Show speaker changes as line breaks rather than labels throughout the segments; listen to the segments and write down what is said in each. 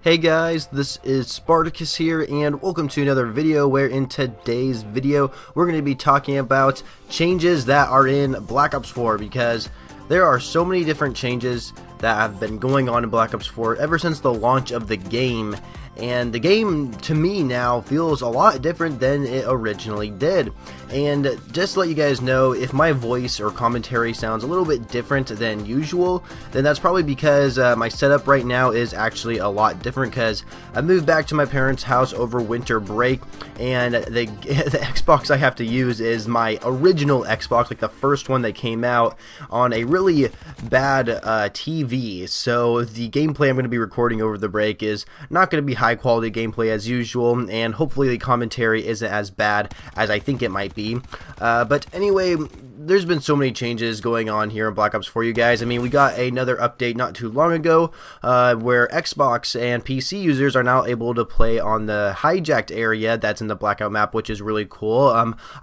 Hey guys, this is Spartacus here, and welcome to another video where in today's video we're going to be talking about changes that are in Black Ops 4, because there are so many different changes that have been going on in Black Ops 4 ever since the launch of the game. And the game, to me now, feels a lot different than it originally did. And just to let you guys know, if my voice or commentary sounds a little bit different than usual, then that's probably because my setup right now is actually a lot different, because I moved back to my parents' house over winter break, and the Xbox I have to use is my original Xbox, like the first one that came out, on a really bad TV. So the gameplay I'm going to be recording over the break is not going to be high quality gameplay as usual, and hopefully the commentary isn't as bad as I think it might be. But anyway, there's been so many changes going on here in Black Ops 4, you guys. I mean, we got another update not too long ago where Xbox and PC users are now able to play on the hijacked area that's in the Blackout map, which is really cool.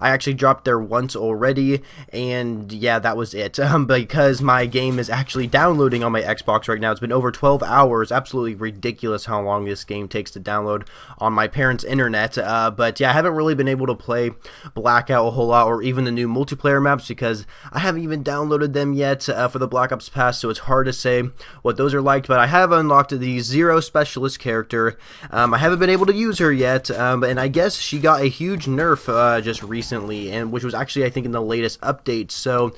I actually dropped there once already, and yeah, that was it. Because my game is actually downloading on my Xbox right now. It's been over 12 hours. Absolutely ridiculous how long this game takes to download on my parents' internet. But yeah, I haven't really been able to play Blackout a whole lot, or even the new multiplayer maps, because I haven't even downloaded them yet for the Black Ops Pass, so it's hard to say what those are like. But I have unlocked the Zero Specialist character. I haven't been able to use her yet, and I guess she got a huge nerf just recently, and which was actually, I think, in the latest update. So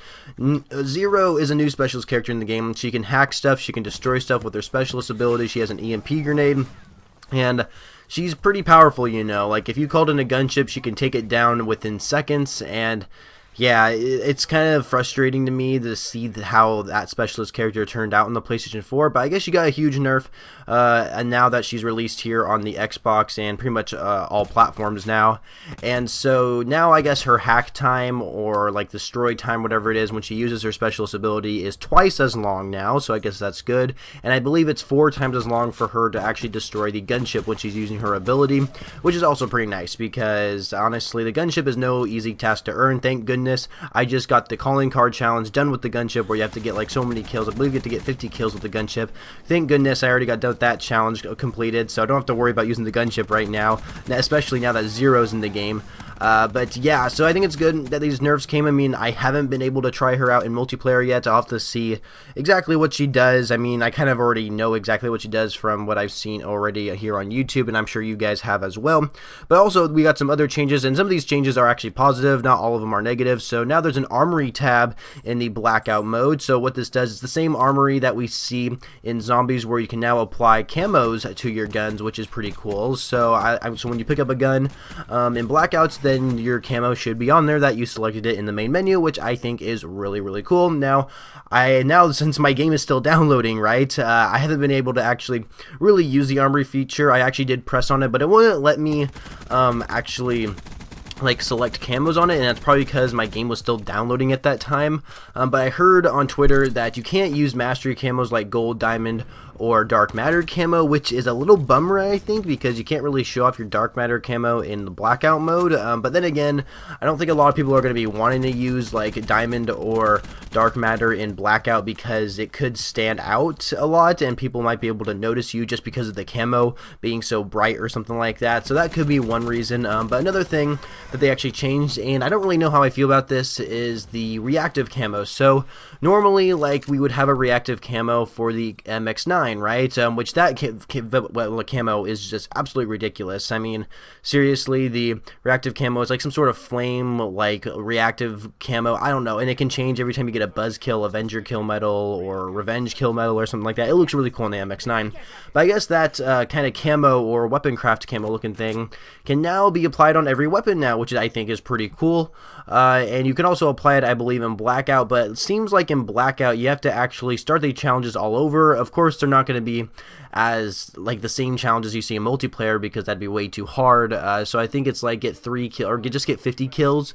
Zero is a new specialist character in the game. She can hack stuff, she can destroy stuff with her specialist ability. She has an EMP grenade, and she's pretty powerful, you know. Like, if you called in a gunship, she can take it down within seconds. And yeah, it's kind of frustrating to me to see how that specialist character turned out in the PlayStation 4, but I guess she got a huge nerf, and now that she's released here on the Xbox and pretty much all platforms now. And so now I guess her hack time, or like destroy time, whatever it is, when she uses her specialist ability is twice as long now, so I guess that's good. And I believe it's 4 times as long for her to actually destroy the gunship when she's using her ability, which is also pretty nice, because honestly, the gunship is no easy task to earn, thank goodness. I just got the calling card challenge done with the gunship, where you have to get like so many kills. I believe you have to get 50 kills with the gunship. Thank goodness I already got done with that challenge completed, so I don't have to worry about using the gunship right now, especially now that Zero's in the game. But yeah, so I think it's good that these nerfs came. I mean, I haven't been able to try her out in multiplayer yet. I'll have to see exactly what she does. I mean, I kind of already know exactly what she does from what I've seen already here on YouTube, and I'm sure you guys have as well. But also, we got some other changes, and some of these changes are actually positive. Not all of them are negative. So now there's an armory tab in the Blackout mode. So what this does is the same armory that we see in Zombies, where you can now apply camos to your guns, which is pretty cool. So so when you pick up a gun in Blackouts, then your camo should be on there that you selected it in the main menu, which I think is really, really cool. Now since my game is still downloading, right, I haven't been able to actually really use the armory feature. I actually did press on it, but it wouldn't let me actually like select camos on it, and that's probably because my game was still downloading at that time. But I heard on Twitter that you can't use mastery camos like gold, diamond, or dark matter camo, which is a little bummer, I think, because you can't really show off your dark matter camo in the Blackout mode. But then again, I don't think a lot of people are going to be wanting to use like diamond or dark matter in Blackout, because it could stand out a lot and people might be able to notice you just because of the camo being so bright or something like that. So that could be one reason. But another thing that they actually changed, and I don't really know how I feel about this, is the reactive camo. So normally, like, we would have a reactive camo for the MX9, right? Which that camo is just absolutely ridiculous. I mean, seriously, the reactive camo is like some sort of flame, like, reactive camo. I don't know, and it can change every time you get a buzz kill, Avenger kill medal, or revenge kill medal, or something like that. It looks really cool in the MX9. But I guess that kind of camo, or weapon craft camo looking thing, can now be applied on every weapon now, which I think is pretty cool. And you can also apply it, I believe, in Blackout, but it seems like in Blackout you have to actually start the challenges all over. Of course, they're not going to be as like the same challenges you see in multiplayer, because that'd be way too hard. So I think it's like get 3 kills, or just get 50 kills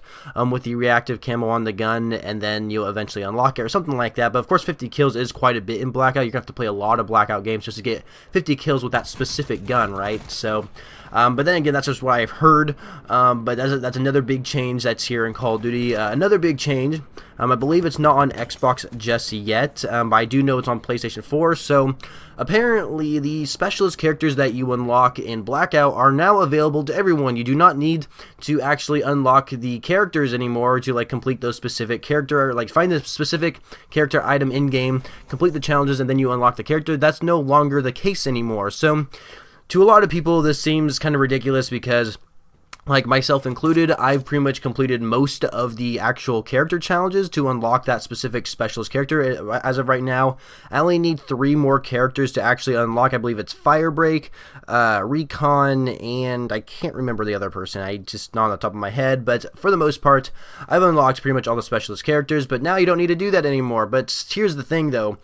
with the reactive camo on the gun, and then you'll eventually unlock it or something like that. But of course, 50 kills is quite a bit in Blackout. You're gonna have to play a lot of Blackout games just to get 50 kills with that specific gun, right? So but then again, that's just what I've heard. But that's another big change that's here in Call of Duty. Another big change, I believe it's not on Xbox just yet, but I do know it's on PlayStation 4. So apparently basically the specialist characters that you unlock in Blackout are now available to everyone. You do not need to actually unlock the characters anymore to like complete those specific character, like find the specific character item in game, complete the challenges, and then you unlock the character. That's no longer the case anymore. So to a lot of people this seems kind of ridiculous because, like myself included, I've pretty much completed most of the actual character challenges to unlock that specific specialist character. As of right now, I only need 3 more characters to actually unlock. I believe it's Firebreak, Recon, and I can't remember the other person. I just not on the top of my head, but for the most part, I've unlocked pretty much all the specialist characters, but now you don't need to do that anymore. But here's the thing though.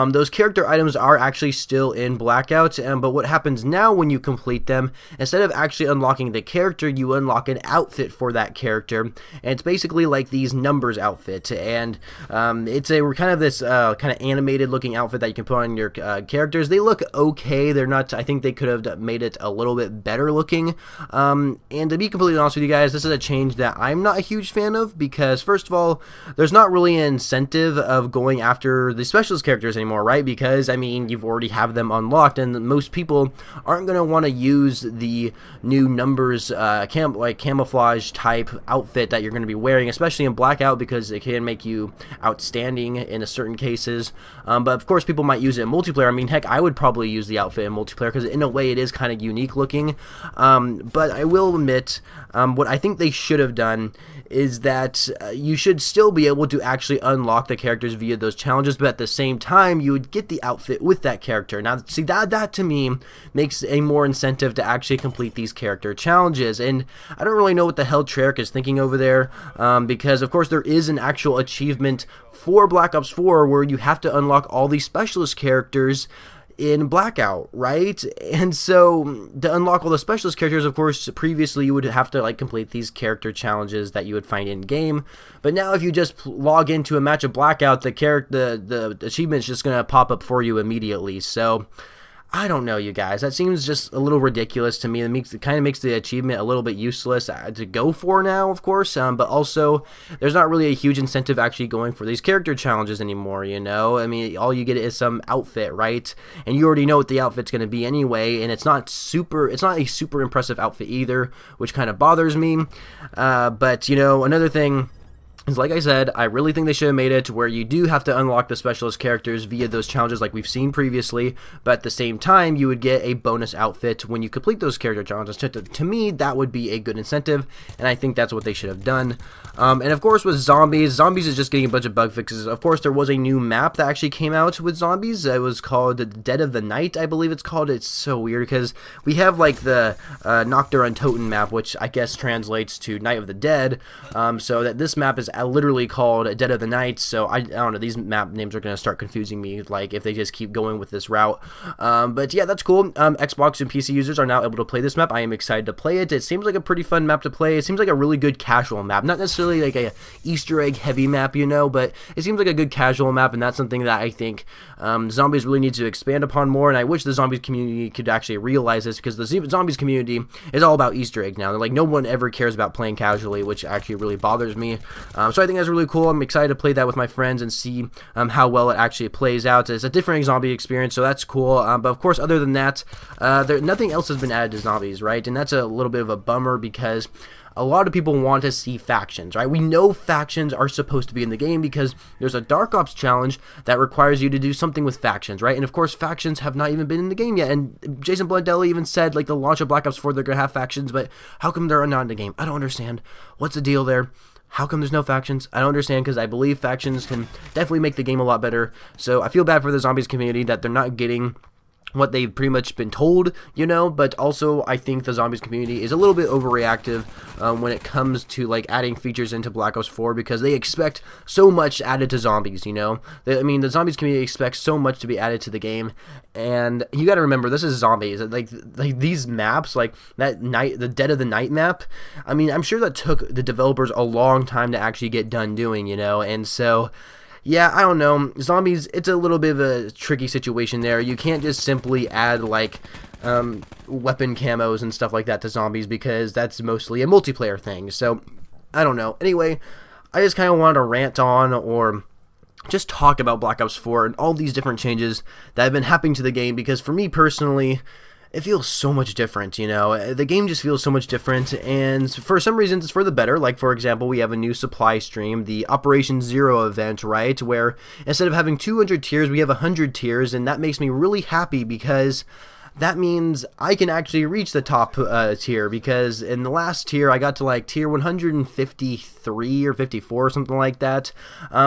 Those character items are actually still in Blackout, but what happens now when you complete them, instead of actually unlocking the character, you unlock an outfit for that character, and it's basically like these numbers outfit, and it's a kind of this kind of animated looking outfit that you can put on your characters. They look okay. They're not, I think they could have made it a little bit better looking, and to be completely honest with you guys, this is a change that I'm not a huge fan of, because first of all, there's not really an incentive of going after the specialist characters anymore, right? Because I mean, you've already have them unlocked, and most people aren't going to want to use the new numbers like camouflage type outfit that you're going to be wearing, especially in Blackout, because it can make you outstanding in certain cases. But of course people might use it in multiplayer. I mean, heck, I would probably use the outfit in multiplayer because in a way it is kind of unique looking. But I will admit, what I think they should have done is that you should still be able to actually unlock the characters via those challenges, but at the same time you would get the outfit with that character. Now see, that to me makes a more incentive to actually complete these character challenges, and I don't really know what the hell Treyarch is thinking over there, because of course there is an actual achievement for Black Ops 4 where you have to unlock all these specialist characters in Blackout, right? And so to unlock all the specialist characters, of course, previously you would have to like complete these character challenges that you would find in game, but now if you just log into a match of Blackout, the achievement is just gonna pop up for you immediately. So I don't know, you guys. That seems just a little ridiculous to me. It kind of makes the achievement a little bit useless to go for now, of course. But also, there's not really a huge incentive actually going for these character challenges anymore, you know? I mean, all you get is some outfit, right? And you already know what the outfit's going to be anyway, and it's not a super impressive outfit either, which kind of bothers me. But, you know, another thing is, like I said, I really think they should have made it to where you do have to unlock the specialist characters via those challenges like we've seen previously, but at the same time you would get a bonus outfit when you complete those character challenges. To me, that would be a good incentive, and I think that's what they should have done. And of course with Zombies is just getting a bunch of bug fixes. Of course there was a new map that actually came out with Zombies. It was called Dead of the Night, I believe it's called. It's so weird because we have like the Nacht der Untoten map, which I guess translates to Night of the Dead, so that this map is literally called Dead of the Night. So I don't know, these map names are going to start confusing me, like if they just keep going with this route. But yeah, that's cool. Xbox and PC users are now able to play this map. I am excited to play it. It seems like a pretty fun map to play. It seems like a really good casual map, not necessarily like a Easter egg heavy map, you know, but it seems like a good casual map, and that's something that I think Zombies really needs to expand upon more, and I wish the Zombies community could actually realize this, because the Zombies community is all about Easter egg now. They're like, no one ever cares about playing casually, which actually really bothers me. So I think that's really cool. I'm excited to play that with my friends and see how well it actually plays out. It's a different zombie experience, so that's cool. But of course, other than that, nothing else has been added to Zombies, right? And that's a little bit of a bummer, because a lot of people want to see factions, right? We know factions are supposed to be in the game because there's a Dark Ops challenge that requires you to do something with factions, right? And of course, factions have not even been in the game yet. And Jason Blundell even said, like, the launch of Black Ops 4, they're going to have factions, but how come they're not in the game? I don't understand. What's the deal there? How come there's no factions? I don't understand, because I believe factions can definitely make the game a lot better. So I feel bad for the Zombies community that they're not getting what they've pretty much been told, you know, but also I think the Zombies community is a little bit overreactive when it comes to like adding features into Black Ops 4, because they expect so much added to Zombies, you know. I mean, the Zombies community expects so much to be added to the game, and you got to remember, this is Zombies. Like these maps, like the Dead of the Night map, I mean, I'm sure that took the developers a long time to actually get done doing, you know, and so yeah, I don't know. Zombies, it's a little bit of a tricky situation there. You can't just simply add, like, weapon camos and stuff like that to Zombies, because that's mostly a multiplayer thing. So, I don't know. Anyway, I just kind of wanted to rant on, or just talk about Black Ops 4 and all these different changes that have been happening to the game, because for me personally, it feels so much different, you know. The game just feels so much different, and for some reasons it's for the better. Like, for example, we have a new supply stream, the Operation Zero event, right, where instead of having 200 tiers, we have 100 tiers, and that makes me really happy because that means I can actually reach the top tier, because in the last tier I got to like tier 153 or 54 or something like that.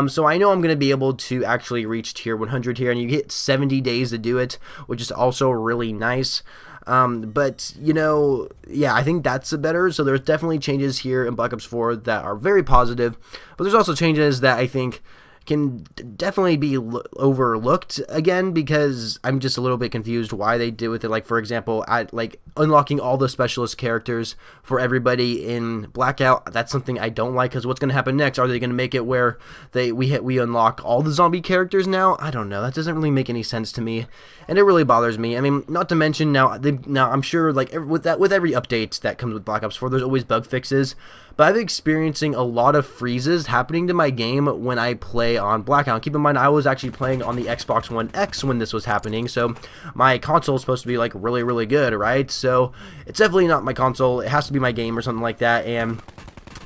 So I know I'm going to be able to actually reach tier 100 here, and you get 70 days to do it, which is also really nice. But, you know, yeah, I think that's better. So there's definitely changes here in Black Ops 4 that are very positive, but there's also changes that I think can definitely be overlooked again, because I'm just a little bit confused why they did with it. Like, for example, like unlocking all the specialist characters for everybody in Blackout. That's something I don't like, because what's going to happen next? Are they going to make it where we unlock all the zombie characters now? I don't know. That doesn't really make any sense to me, and it really bothers me. I mean, not to mention now I'm sure, like, with every update that comes with Black Ops 4, there's always bug fixes. But I've been experiencing a lot of freezes happening to my game when I play on Blackout. Keep in mind, I was actually playing on the Xbox One X when this was happening, so my console is supposed to be like really, really good, right? So it's definitely not my console. It has to be my game or something like that, and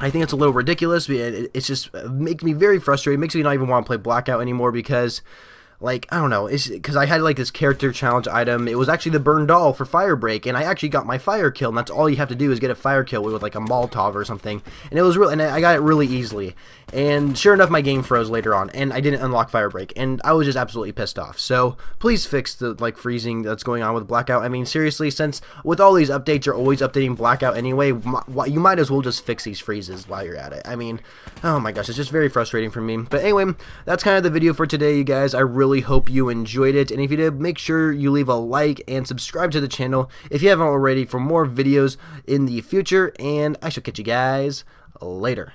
I think it's a little ridiculous. It's just making me very frustrated. It makes me not even want to play Blackout anymore, because, like, I don't know, it's because I had like this character challenge item. It was actually the Burn Doll for Firebreak, and I actually got my fire kill, and that's all you have to do is get a fire kill with like a Molotov or something, and it was real, and I got it really easily. And sure enough, my game froze later on, and I didn't unlock Firebreak, and I was just absolutely pissed off. So please fix the like freezing that's going on with Blackout. I mean, seriously, since with all these updates you're always updating Blackout anyway, you might as well just fix these freezes while you're at it. I mean, oh my gosh, it's just very frustrating for me. But anyway, that's kind of the video for today, you guys. I really hope you enjoyed it, and if you did, make sure you leave a like and subscribe to the channel if you haven't already for more videos in the future, and I shall catch you guys later.